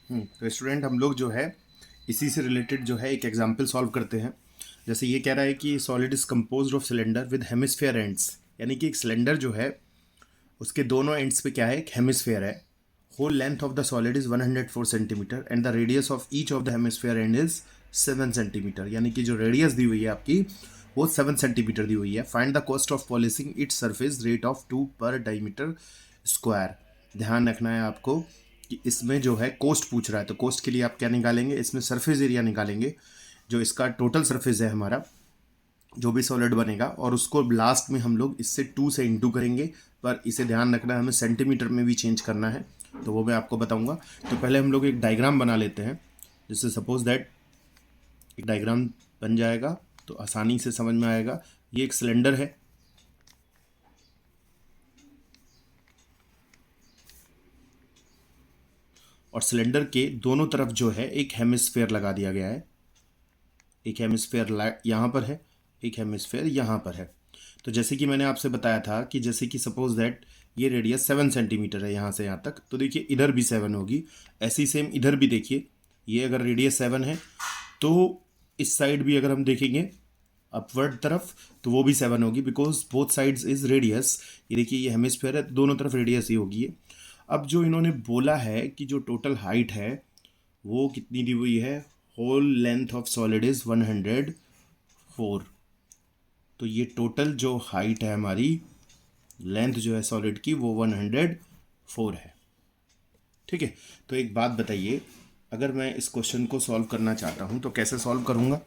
तो स्टूडेंट हम लोग जो है इसी से रिलेटेड जो है एक एग्जांपल सॉल्व करते हैं। जैसे ये कह रहा है कि solid is composed of cylinder with hemisphere ends, यानी कि एक सिलेंडर जो है उसके दोनों एंड्स पे क्या है, एक हेमिस्फेयर है। Whole length of the solid is 104 centimetre and the radius of each of the hemisphere and is 7 centimetre, यानी कि जो रेडियस दी हुई है आपकी वो 7 सेंटीमीटर दी हुई है। Find the cost of polishing its surface rate of 2 पर डायमीटर स्क्वायर। ध्यान रखना है आपको कि इसमें जो है कोस्ट पूछ रहा है, तो कोस्ट के लिए आप क्या निकालेंगे, इसमें सरफेस एरिया निकालेंगे, जो इसका टोटल सरफेस है हमारा, जो भी सॉलिड बनेगा, और उसको लास्ट में हम लोग इससे 2 से इंटू करेंगे। पर इसे ध्यान रखना है हमें सेंटीमीटर में भी चेंज करना है, तो वो मैं आपको बताऊंगा। तो पहले हम लोग एक डायग्राम बना लेते हैं, जिससे सपोज दैट एक डायग्राम बन जाएगा तो आसानी से समझ में आएगा। ये एक सिलेंडर है, और सिलेंडर के दोनों तरफ जो है एक हेमिस्फेयर लगा दिया गया है। एक हेमिस्फेयर यहाँ पर है, एक हेमिस्फेयर यहाँ पर है। तो जैसे कि मैंने आपसे बताया था कि जैसे कि सपोज दैट ये रेडियस 7 सेंटीमीटर है यहाँ से यहाँ तक, तो देखिए इधर भी 7 होगी। ऐसी सेम इधर भी देखिए, ये अगर रेडियस 7 है तो इस साइड भी अगर हम देखेंगे अपवर्ड तरफ तो वो भी 7 होगी, because both sides is radius. ये देखिए ये हेमिस्फेयर है, दोनों तरफ रेडियस ही होगी ये। अब जो इन्होंने बोला है कि जो टोटल हाइट है वो कितनी दी हुई है, whole length of solid is 104। तो ये टोटल जो हाइट है हमारी, लेंथ जो है सॉलिड की, वो 104 है। ठीक है, तो एक बात बताइए, अगर मैं इस क्वेश्चन को सॉल्व करना चाहता हूं तो कैसे सॉल्व करूंगा।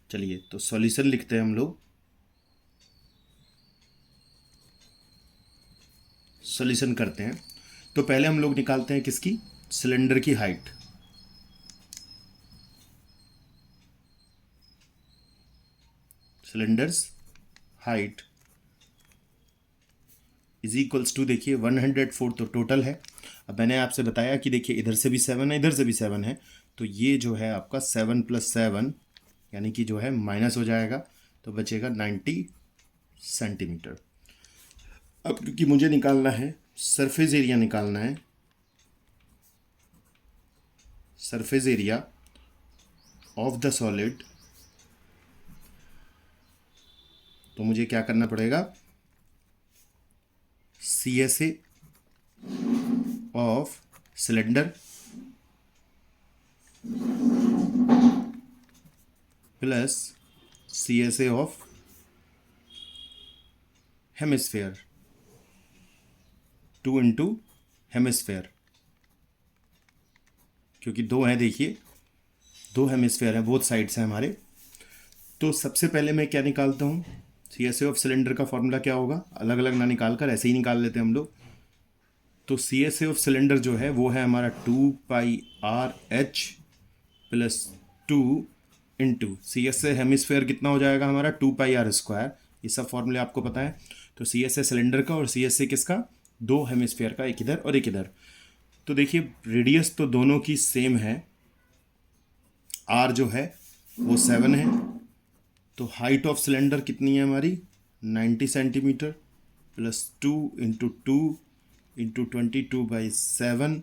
चलिए तो सॉल्यूशन लिखते हैं हम लोग। सॉल्यूशन करते हैं तो पहले हम लोग निकालते हैं किसकी, सिलेंडर की height. Cylinder's height is equals to, देखिए 104 तो टोटल है। अब मैंने आपसे बताया कि देखिए इधर से भी 7 है, इधर से भी 7 है, तो ये जो है आपका 7 + 7 यानी कि जो है माइनस हो जाएगा, तो बचेगा 90 सेंटीमीटर। अब क्योंकि मुझे निकालना है सरफेस एरिया, निकालना है surface area of the solid, तो मुझे क्या करना पड़ेगा, CSA of cylinder plus CSA of hemisphere, 2 into hemisphere, क्योंकि दो हैं, देखिए दो हेमिस्फेयर हैं, बोथ साइड्स हैं हमारे। तो सबसे पहले मैं क्या निकालता हूँ, CSA ऑफ सिलेंडर का फॉर्मूला क्या होगा, अलग अलग ना निकाल कर ऐसे ही निकाल लेते हैं हम लोग। तो CSA ऑफ सिलेंडर जो है वो है हमारा 2πRH plus 2 into CSA hemisphere कितना हो जाएगा हमारा 2πr²। ये सब फॉर्मूले आपको पता है। तो CSA सिलेंडर का और CSA किसका, दो हेमिस्फेयर का, एक इधर और एक इधर। तो देखिए रेडियस तो दोनों की सेम है, R जो है वो 7 है, तो हाइट ऑफ सिलेंडर कितनी है हमारी 90 सेंटीमीटर प्लस 2 इंटू 2 इंटू 22/7,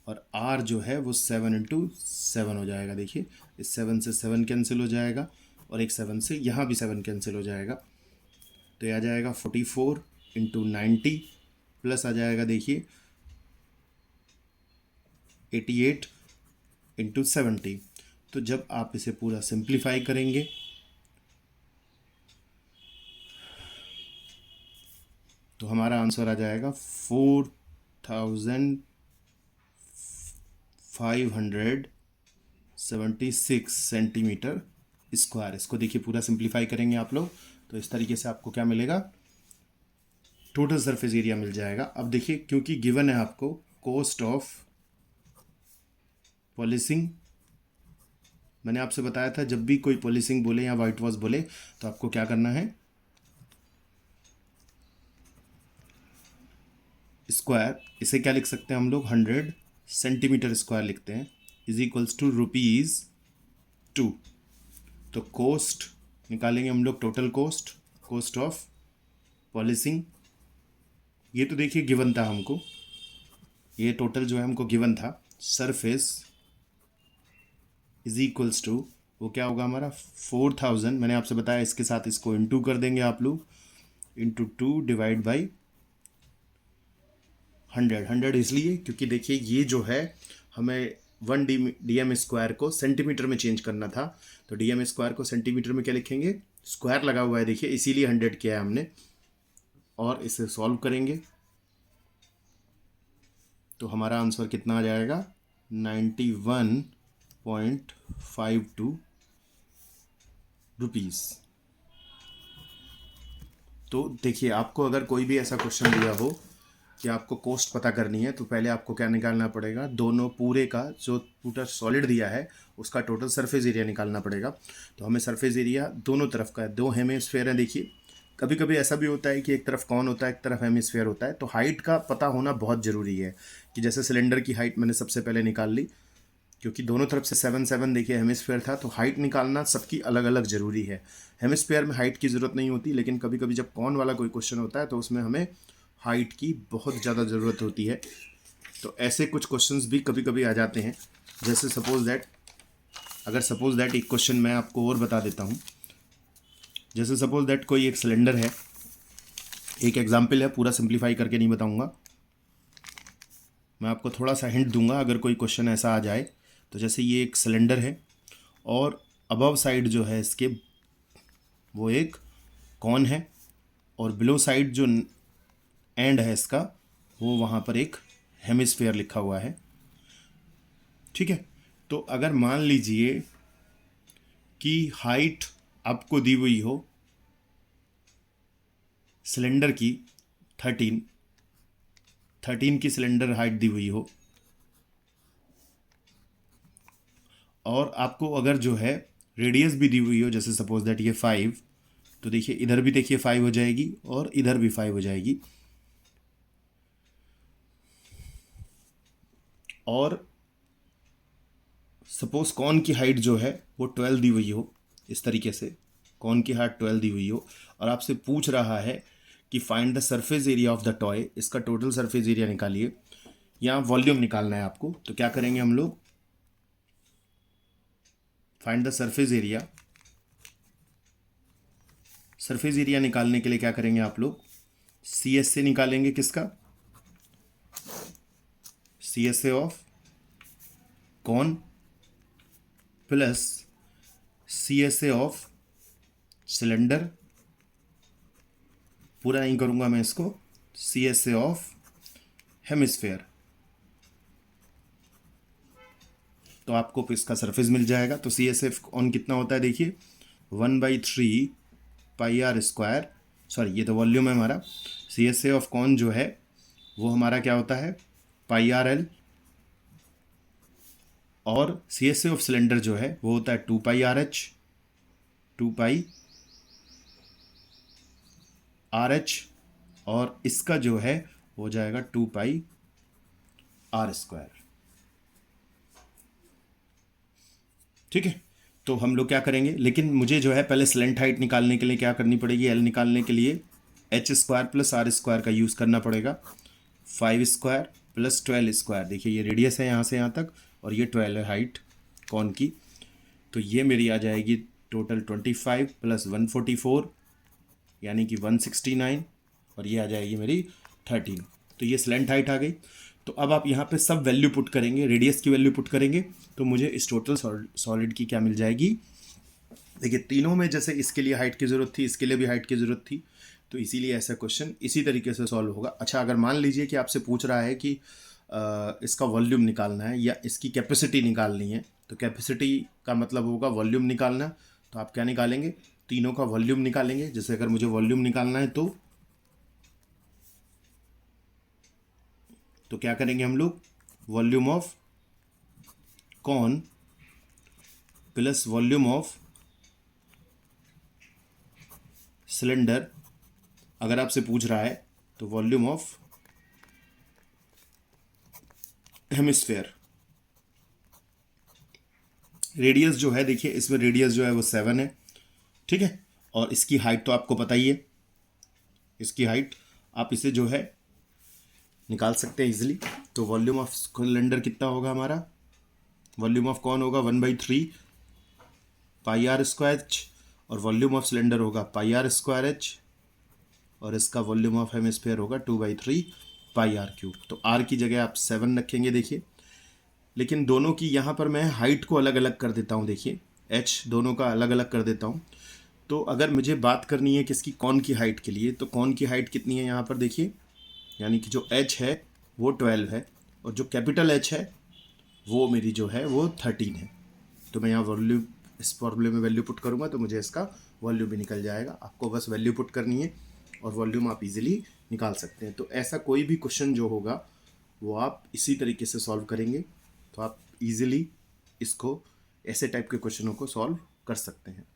और R जो है वो 7 इंटू 7 हो जाएगा। देखिए इस 7 से 7 कैंसिल हो जाएगा, और एक 7 से यहाँ भी 7 कैंसिल हो जाएगा, तो ये आ जाएगा 44 इंटू 90 प्लस आ जाएगा देखिए 88 इंटू 70। तो जब आप इसे पूरा सिंप्लीफाई करेंगे तो हमारा आंसर आ जाएगा 4576 सेंटीमीटर स्क्वायर। इसको देखिए पूरा सिंप्लीफाई करेंगे आप लोग तो इस तरीके से आपको क्या मिलेगा, टोटल सरफेस एरिया मिल जाएगा। अब देखिए क्योंकि गिवन है आपको कॉस्ट ऑफ पॉलिशिंग, मैंने आपसे बताया था जब भी कोई पॉलिशिंग बोले या वाइट वॉश बोले तो आपको क्या करना है, स्क्वायर, इसे क्या लिख सकते हैं हम लोग 100 सेंटीमीटर स्क्वायर लिखते हैं, इज इक्वल्स टू ₹2। तो कॉस्ट निकालेंगे हम लोग, टोटल कॉस्ट ऑफ पॉलिशिंग, ये तो देखिए गिवन था हमको, ये टोटल जो है हमको गिवन था, सरफेस इज इक्वल्स टू, वो क्या होगा हमारा 4000, मैंने आपसे बताया इसके साथ इसको इंटू कर देंगे आप लोग, इंटू 2 डिवाइड बाई 100 इसलिए क्योंकि देखिए ये जो है हमें 1 DM² को सेंटीमीटर में चेंज करना था, तो DM² को सेंटीमीटर में क्या लिखेंगे, स्क्वायर लगा हुआ है देखिए, इसीलिए 100 किया है हमने। और इसे सॉल्व करेंगे तो हमारा आंसर कितना आ जाएगा, 91.52 रुपीज़। तो देखिए आपको अगर कोई भी ऐसा क्वेश्चन दिया हो कि आपको कॉस्ट पता करनी है, तो पहले आपको क्या निकालना पड़ेगा, दोनों पूरे का जो पूरा सॉलिड दिया है उसका टोटल सरफेस एरिया निकालना पड़ेगा। तो हमें सरफेस एरिया दोनों तरफ का है, 2 हेमिस्फेयर है देखिए। कभी कभी ऐसा भी होता है कि एक तरफ कॉन होता है, एक तरफ हेमिस्फेयर होता है, तो हाइट का पता होना बहुत ज़रूरी है। कि जैसे सिलेंडर की हाइट मैंने सबसे पहले निकाल ली, क्योंकि दोनों तरफ से 7 देखिए हेमिस्फेयर था, तो हाइट निकालना सबकी अलग अलग ज़रूरी है। हेमिस्फेयर में हाइट की ज़रूरत नहीं होती, लेकिन कभी कभी जब कॉन वाला कोई क्वेश्चन होता है तो उसमें हमें हाइट की बहुत ज़्यादा ज़रूरत होती है। तो ऐसे कुछ क्वेश्चंस भी कभी कभी आ जाते हैं। जैसे सपोज दैट एक क्वेश्चन मैं आपको और बता देता हूँ। जैसे सपोज दैट कोई एक सिलेंडर है, एक एग्जाम्पल है, पूरा सिंप्लीफाई करके नहीं बताऊँगा, मैं आपको थोड़ा सा हिंट दूंगा अगर कोई क्वेश्चन ऐसा आ जाए। तो जैसे ये एक सिलेंडर है और अबव साइड जो है इसके वो एक कॉन है, और बिलो साइड जो एंड है इसका वो वहाँ पर एक हेमिस्फेयर लिखा हुआ है। ठीक है, तो अगर मान लीजिए कि हाइट आपको दी हुई हो सिलेंडर की 13 की सिलेंडर हाइट दी हुई हो, और आपको अगर जो है रेडियस भी दी हुई हो, जैसे सपोज दैट ये 5, तो देखिए इधर भी देखिए 5 हो जाएगी और इधर भी 5 हो जाएगी। और सपोज कॉन की हाइट जो है वो 12 दी हुई हो, इस तरीके से कॉन की हाइट 12 दी हुई हो, और आपसे पूछ रहा है कि find the surface area of the toy, इसका टोटल सरफेस एरिया निकालिए, या वॉल्यूम निकालना है आपको। तो क्या करेंगे हम लोग, find the surface area, surface area निकालने के लिए क्या करेंगे आप लोग, CS से निकालेंगे, किसका, CS of cone plus CS of cylinder, पूरा नहीं करूंगा मैं इसको, CS ऑफ हेमिस्फेयर, तो आपको इसका सरफेस मिल जाएगा। तो CS ऑन कितना होता है देखिए 1/3 πr², सॉरी ये तो वॉल्यूम है हमारा। CS ऑफ कॉन जो है वो हमारा क्या होता है πRL, और CS ऑफ सिलेंडर जो है वो होता है 2πRH, 2πRH, और इसका जो है हो जाएगा 2πr²। ठीक है, तो हम लोग क्या करेंगे, लेकिन मुझे जो है पहले स्लेंट हाइट निकालने के लिए क्या करनी पड़ेगी, L निकालने के लिए H² + R² का यूज़ करना पड़ेगा। 5² + 12², देखिए ये रेडियस है यहाँ से यहाँ तक, और ये 12 है हाइट कॉन की, तो ये मेरी आ जाएगी टोटल 25 + 144 यानी कि 169, और ये आ जाएगी मेरी 13। तो ये स्लेंट हाइट आ गई। तो अब आप यहाँ पे सब वैल्यू पुट करेंगे, रेडियस की वैल्यू पुट करेंगे, तो मुझे इस टोटल सॉलिड की क्या मिल जाएगी। देखिए तीनों में जैसे इसके लिए हाइट की ज़रूरत थी, इसके लिए भी हाइट की ज़रूरत थी, तो इसीलिए ऐसा क्वेश्चन इसी तरीके से सॉल्व होगा। अच्छा, अगर मान लीजिए कि आपसे पूछ रहा है कि इसका वॉल्यूम निकालना है या इसकी कैपेसिटी निकालनी है, तो कैपेसिटी का मतलब होगा वॉल्यूम निकालना, तो आप क्या निकालेंगे, तीनों का वॉल्यूम निकालेंगे। जैसे अगर मुझे वॉल्यूम निकालना है तो क्या करेंगे हम लोग, volume of cone plus volume of cylinder, अगर आपसे पूछ रहा है तो वॉल्यूम ऑफ हेमिस्फेयर। रेडियस जो है देखिए इसमें रेडियस जो है वो 7 है, ठीक है, और इसकी हाइट तो आपको पता ही है, इसकी हाइट आप इसे जो है निकाल सकते हैं इजीली। तो तो वॉल्यूम ऑफ सिलेंडर कितना होगा हमारा, वॉल्यूम ऑफ कौन होगा 1/3 पाई आर स्क्वायर एच, और वॉल्यूम ऑफ सिलेंडर होगा पाई आर स्क्वायर एच, और इसका वॉल्यूम ऑफ हेमिस्फीयर होगा 2/3 पाई आर क्यूब। तो आर की जगह आप 7 रखेंगे देखिए, लेकिन दोनों की यहाँ पर मैं हाइट को अलग अलग कर देता हूँ। देखिए एच दोनों का अलग अलग कर देता हूँ। तो अगर मुझे बात करनी है किसकी, कौन की हाइट के लिए, तो कौन की हाइट कितनी है यहाँ पर देखिए, यानी कि जो एच है वो 12 है, और जो कैपिटल एच है वो मेरी जो है वो 13 है। तो मैं यहाँ वॉल्यूम इस फॉर्मूले में वैल्यू पुट करूँगा तो मुझे इसका वॉल्यूम भी निकल जाएगा। आपको बस वैल्यू पुट करनी है और वॉल्यूम आप इजीली निकाल सकते हैं। तो ऐसा कोई भी क्वेश्चन जो होगा वो आप इसी तरीके से सॉल्व करेंगे, तो आप इजीली इसको ऐसे टाइप के क्वेश्चनों को सॉल्व कर सकते हैं।